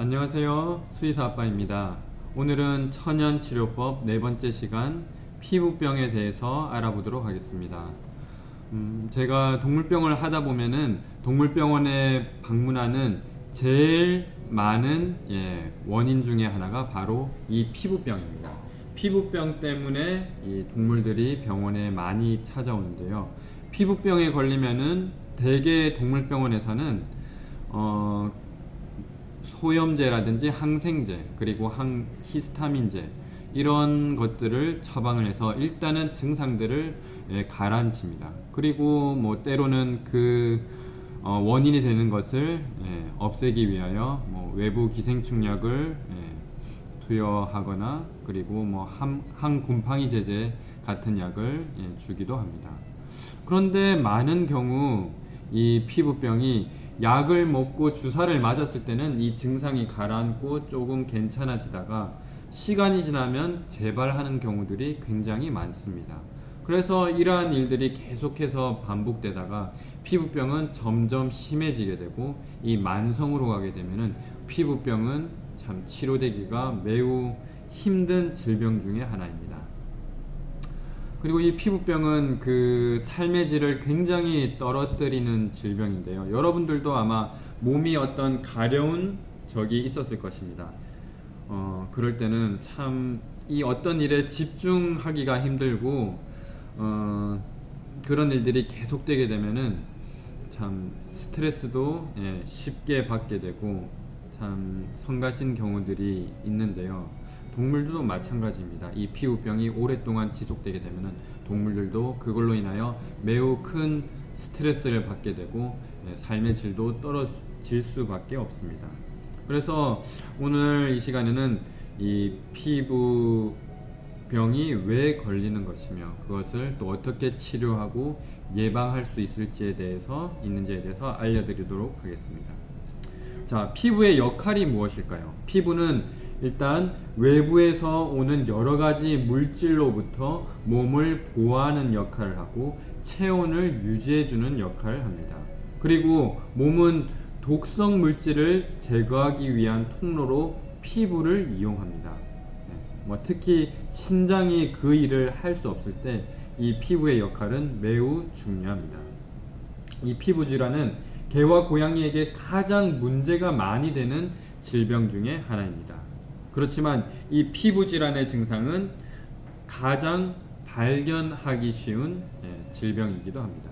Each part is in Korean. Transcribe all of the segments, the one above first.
안녕하세요. 수의사 아빠입니다. 오늘은 천연치료법 네 번째 시간 피부병에 대해서 알아보도록 하겠습니다. 제가 동물병을 하다 보면은 동물병원에 방문하는 제일 많은 원인 중에 하나가 바로 이 피부병입니다. 피부병 때문에 이 동물들이 병원에 많이 찾아오는데요. 피부병에 걸리면은 대개 동물병원에서는 소염제라든지 항생제 그리고 항히스타민제 이런 것들을 처방을 해서 일단은 증상들을 가라앉힙니다. 그리고 뭐 때로는 그 원인이 되는 것을 없애기 위하여 뭐 외부 기생충약을 투여하거나 그리고 뭐 항곰팡이 제제 같은 약을 주기도 합니다. 그런데 많은 경우 이 피부병이 약을 먹고 주사를 맞았을 때는 이 증상이 가라앉고 조금 괜찮아지다가 시간이 지나면 재발하는 경우들이 굉장히 많습니다. 그래서 이러한 일들이 계속해서 반복되다가 피부병은 점점 심해지게 되고 이 만성으로 가게 되면은 피부병은 참 치료되기가 매우 힘든 질병 중에 하나입니다. 그리고 이 피부병은 그 삶의 질을 굉장히 떨어뜨리는 질병인데요. 여러분들도 아마 몸이 어떤 가려운 적이 있었을 것입니다. 그럴 때는 참 이 어떤 일에 집중하기가 힘들고, 그런 일들이 계속되게 되면은 참 스트레스도 쉽게 받게 되고 참 성가신 경우들이 있는데요. 동물들도 마찬가지입니다. 이 피부병이 오랫동안 지속되게 되면은 동물들도 그걸로 인하여 매우 큰 스트레스를 받게 되고 삶의 질도 떨어질 수밖에 없습니다. 그래서 오늘 이 시간에는 이 피부병이 왜 걸리는 것이며 그것을 또 어떻게 치료하고 예방할 수 있을지에 대해서 알려드리도록 하겠습니다. 자, 피부의 역할이 무엇일까요? 피부는 일단 외부에서 오는 여러 가지 물질로부터 몸을 보호하는 역할을 하고 체온을 유지해주는 역할을 합니다. 그리고 몸은 독성 물질을 제거하기 위한 통로로 피부를 이용합니다. 특히 신장이 그 일을 할 수 없을 때 이 피부의 역할은 매우 중요합니다. 이 피부 질환은 개와 고양이에게 가장 문제가 많이 되는 질병 중에 하나입니다. 그렇지만 이 피부 질환의 증상은 가장 발견하기 쉬운 질병이기도 합니다.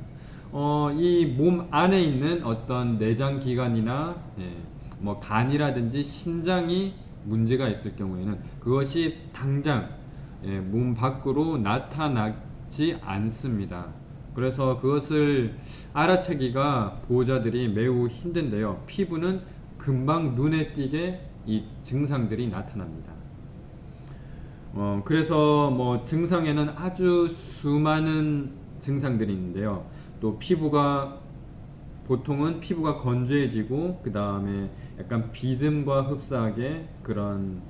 이 몸 안에 있는 어떤 내장 기관이나 뭐 간이라든지 신장이 문제가 있을 경우에는 그것이 당장 몸 밖으로 나타나지 않습니다. 그래서 그것을 알아채기가 보호자들이 매우 힘든데요. 피부는 금방 눈에 띄게 이 증상들이 나타납니다. 그래서 뭐 증상에는 아주 수많은 증상들이 있는데요. 또 보통은 피부가 건조해지고 그 다음에 약간 비듬과 흡사하게 그런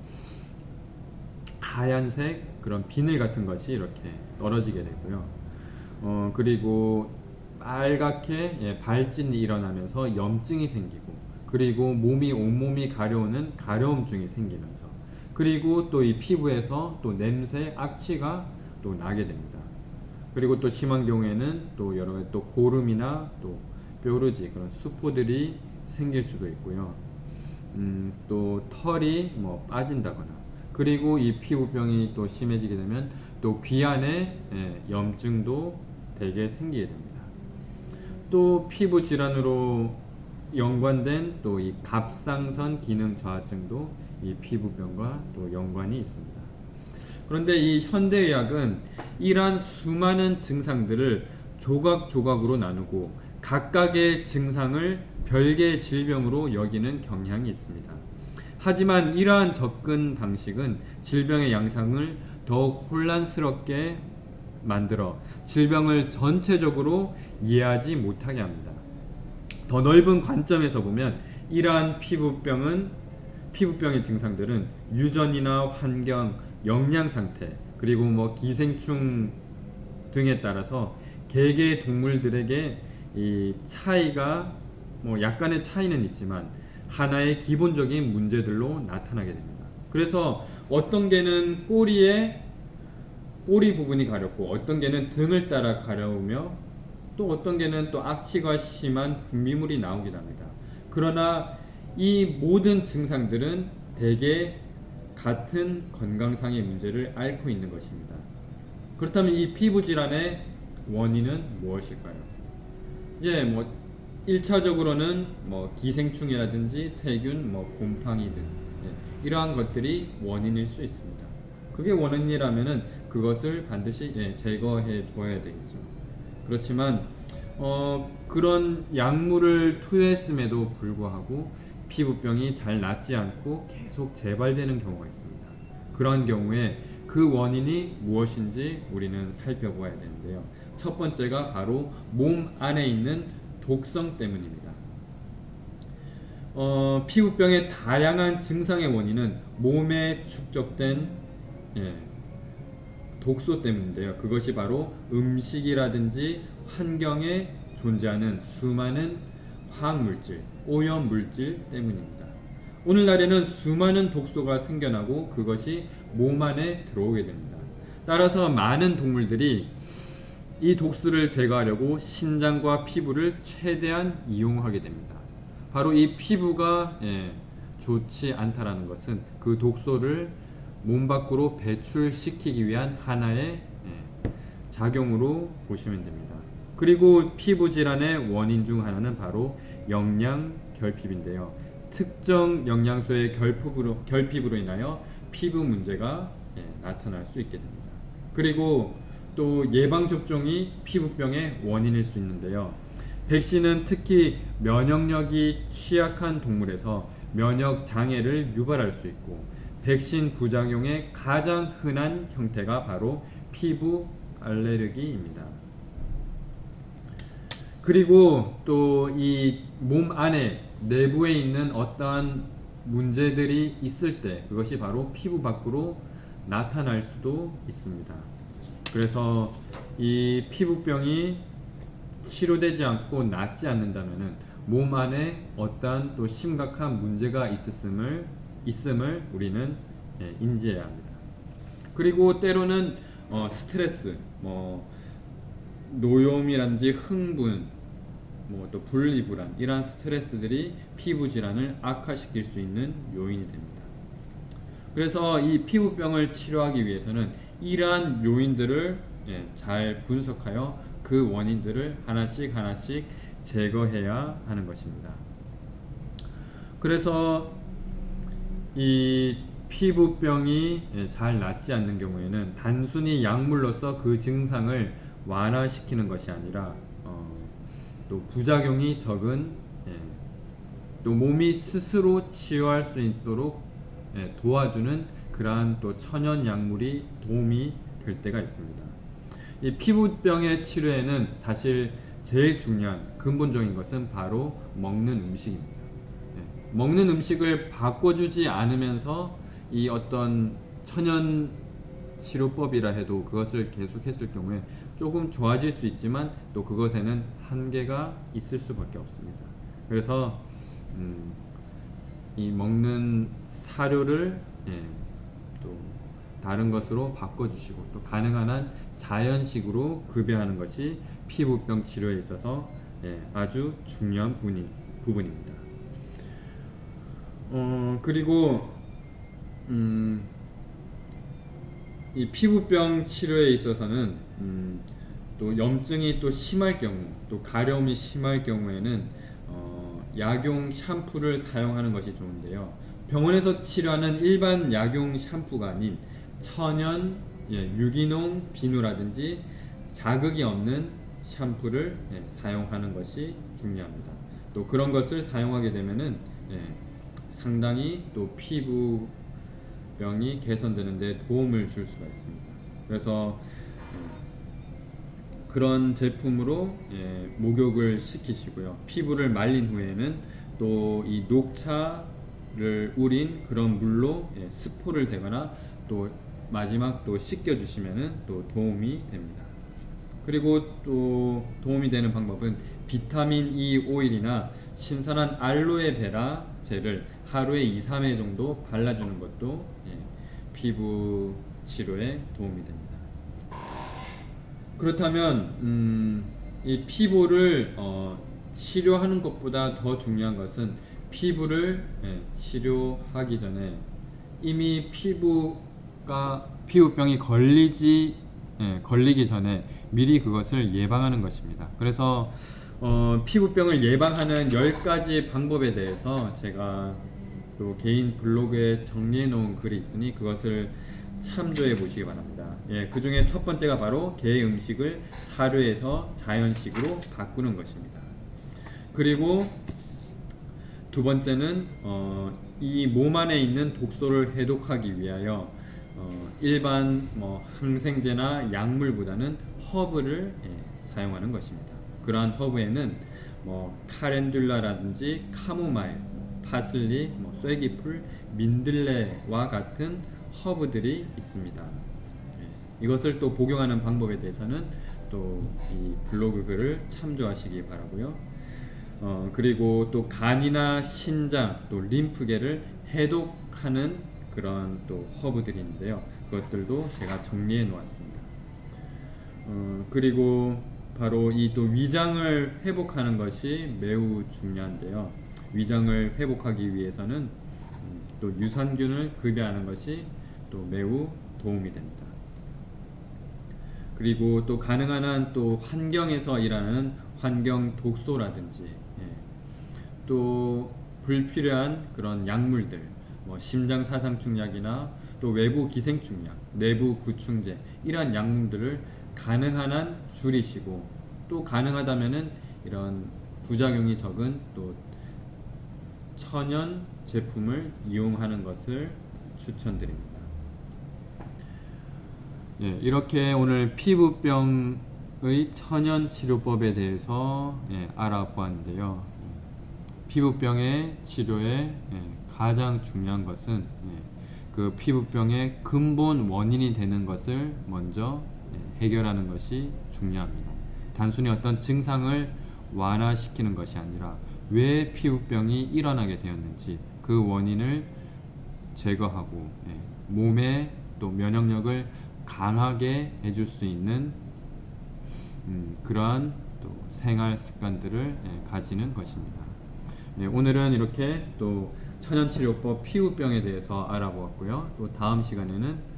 하얀색 그런 비늘 같은 것이 이렇게 떨어지게 되고요. 그리고 빨갛게 발진이 일어나면서 염증이 생기고 그리고 온몸이 가려우는 가려움증이 생기면서 그리고 또 이 피부에서 또 냄새, 악취가 또 나게 됩니다. 그리고 또 심한 경우에는 또 여러 가지 또 고름이나 또 뾰루지 그런 수포들이 생길 수도 있고요. 또 털이 뭐 빠진다거나 그리고 이 피부병이 또 심해지게 되면 또 귀 안에 염증도 대개 생기게 됩니다. 또 피부 질환으로 연관된 또 이 갑상선 기능 저하증도 이 피부병과 또 연관이 있습니다. 그런데 이 현대의학은 이러한 수많은 증상들을 조각조각으로 나누고 각각의 증상을 별개의 질병으로 여기는 경향이 있습니다. 하지만 이러한 접근 방식은 질병의 양상을 더욱 혼란스럽게 만들어 질병을 전체적으로 이해하지 못하게 합니다. 더 넓은 관점에서 보면 이러한 피부병의 증상들은 유전이나 환경, 영양 상태, 그리고 뭐 기생충 등에 따라서 개개의 동물들에게 이 차이가 뭐 약간의 차이는 있지만 하나의 기본적인 문제들로 나타나게 됩니다. 그래서 어떤 개는 꼬리에 꼬리 부분이 가렵고 어떤 개는 등을 따라 가려우며 또 어떤 개는 또 악취가 심한 분비물이 나오기도 합니다. 그러나 이 모든 증상들은 대개 같은 건강상의 문제를 앓고 있는 것입니다. 그렇다면 이 피부 질환의 원인은 무엇일까요? 예, 뭐 1차적으로는 뭐 기생충이라든지 세균, 뭐 곰팡이 등 이러한 것들이 원인일 수 있습니다. 그게 원인이라면은 그것을 반드시 제거해 주어야 되겠죠. 그렇지만 그런 약물을 투여했음에도 불구하고 피부병이 잘 낫지 않고 계속 재발되는 경우가 있습니다. 그런 경우에 그 원인이 무엇인지 우리는 살펴보아야 되는데요. 첫 번째가 바로 몸 안에 있는 독성 때문입니다. 피부병의 다양한 증상의 원인은 몸에 축적된 독소 때문인데요. 그것이 바로 음식이라든지 환경에 존재하는 수많은 화학물질, 오염물질 때문입니다. 오늘날에는 수많은 독소가 생겨나고 그것이 몸 안에 들어오게 됩니다. 따라서 많은 동물들이 이 독소를 제거하려고 신장과 피부를 최대한 이용하게 됩니다. 바로 이 피부가 좋지 않다라는 것은 그 독소를 몸 밖으로 배출시키기 위한 하나의 작용으로 보시면 됩니다. 그리고 피부 질환의 원인 중 하나는 바로 영양 결핍인데요. 특정 영양소의 결핍으로 인하여 피부 문제가 나타날 수 있게 됩니다. 그리고 또 예방접종이 피부병의 원인일 수 있는데요. 백신은 특히 면역력이 취약한 동물에서 면역 장애를 유발할 수 있고 백신 부작용의 가장 흔한 형태가 바로 피부 알레르기입니다. 그리고 또 이 몸 안에 내부에 있는 어떠한 문제들이 있을 때 그것이 바로 피부 밖으로 나타날 수도 있습니다. 그래서 이 피부병이 치료되지 않고 낫지 않는다면은 몸 안에 어떠한 또 심각한 문제가 있음을 우리는 인지해야 합니다. 그리고 때로는 스트레스, 노염이라든지 흥분, 또 분리불안 이러한 스트레스들이 피부 질환을 악화시킬 수 있는 요인이 됩니다. 그래서 이 피부병을 치료하기 위해서는 이러한 요인들을 잘 분석하여 그 원인들을 하나씩 제거해야 하는 것입니다. 그래서 이 피부병이 잘 낫지 않는 경우에는 단순히 약물로서 그 증상을 완화시키는 것이 아니라 또 부작용이 적은 또 몸이 스스로 치유할 수 있도록 도와주는 그러한 또 천연 약물이 도움이 될 때가 있습니다. 이 피부병의 치료에는 사실 제일 중요한 근본적인 것은 바로 먹는 음식입니다. 먹는 음식을 바꿔주지 않으면서 이 어떤 천연 치료법이라 해도 그것을 계속했을 경우에 조금 좋아질 수 있지만 또 그것에는 한계가 있을 수밖에 없습니다. 그래서 이 먹는 사료를 또 다른 것으로 바꿔주시고 또 가능한 한 자연식으로 급여하는 것이 피부병 치료에 있어서 아주 중요한 부분입니다. 그리고 이 피부병 치료에 있어서는 또 염증이 또 심할 경우, 또 가려움이 심할 경우에는 약용 샴푸를 사용하는 것이 좋은데요. 병원에서 치료하는 일반 약용 샴푸가 아닌 천연 유기농 비누라든지 자극이 없는 샴푸를 사용하는 것이 중요합니다. 또 그런 것을 사용하게 되면은 상당히 또 피부병이 개선되는 데 도움을 줄 수가 있습니다. 그래서 그런 제품으로 목욕을 시키시고요. 피부를 말린 후에는 또 이 녹차를 우린 그런 물로 스포를 대거나 또 마지막 또 씻겨 주시면은 또 도움이 됩니다. 그리고 또 도움이 되는 방법은 비타민 E 오일이나 신선한 알로에베라 젤을 하루에 2, 3회 정도 발라주는 것도 피부 치료에 도움이 됩니다. 그렇다면 이 피부를 치료하는 것보다 더 중요한 것은 피부를 치료하기 전에 이미 피부병이 걸리기 전에 미리 그것을 예방하는 것입니다. 그래서 피부병을 예방하는 10가지 방법에 대해서 제가 또 개인 블로그에 정리해 놓은 글이 있으니 그것을 참조해 보시기 바랍니다. 그 중에 첫 번째가 바로 개 음식을 사료에서 자연식으로 바꾸는 것입니다. 그리고 두 번째는 이 몸 안에 있는 독소를 해독하기 위하여 일반 항생제나 약물보다는 허브를 사용하는 것입니다. 그러한 허브에는 카렌듈라라든지 카모마일, 파슬리, 쐐기풀, 민들레와 같은 허브들이 있습니다. 이것을 또 복용하는 방법에 대해서는 또 이 블로그 글을 참조하시기 바라고요. 그리고 또 간이나 신장, 또 림프계를 해독하는 그런 또 허브들이 있는데요. 그것들도 제가 정리해 놓았습니다. 그리고 바로 이 또 위장을 회복하는 것이 매우 중요한데요. 위장을 회복하기 위해서는 또 유산균을 급여하는 것이 또 매우 도움이 됩니다. 그리고 또 가능한 한 또 환경에서 일하는 환경 독소라든지 또 불필요한 그런 약물들, 심장 사상충약이나 또 외부 기생충약, 내부 구충제 이러한 약물들을 가능한 한 줄이시고 또 가능하다면은 이런 부작용이 적은 또 천연 제품을 이용하는 것을 추천드립니다. 이렇게 오늘 피부병의 천연 치료법에 대해서 알아보았는데요. 피부병의 치료에 가장 중요한 것은 그 피부병의 근본 원인이 되는 것을 먼저 해결하는 것이 중요합니다. 단순히 어떤 증상을 완화시키는 것이 아니라 왜 피부병이 일어나게 되었는지 그 원인을 제거하고 몸의 또 면역력을 강하게 해줄 수 있는 그러한 또 생활 습관들을 가지는 것입니다. 오늘은 이렇게 또 천연치료법 피부병에 대해서 알아보았고요. 또 다음 시간에는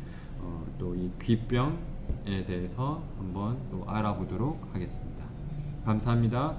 또 이 귀병에 대해서 한번 또 알아보도록 하겠습니다. 감사합니다.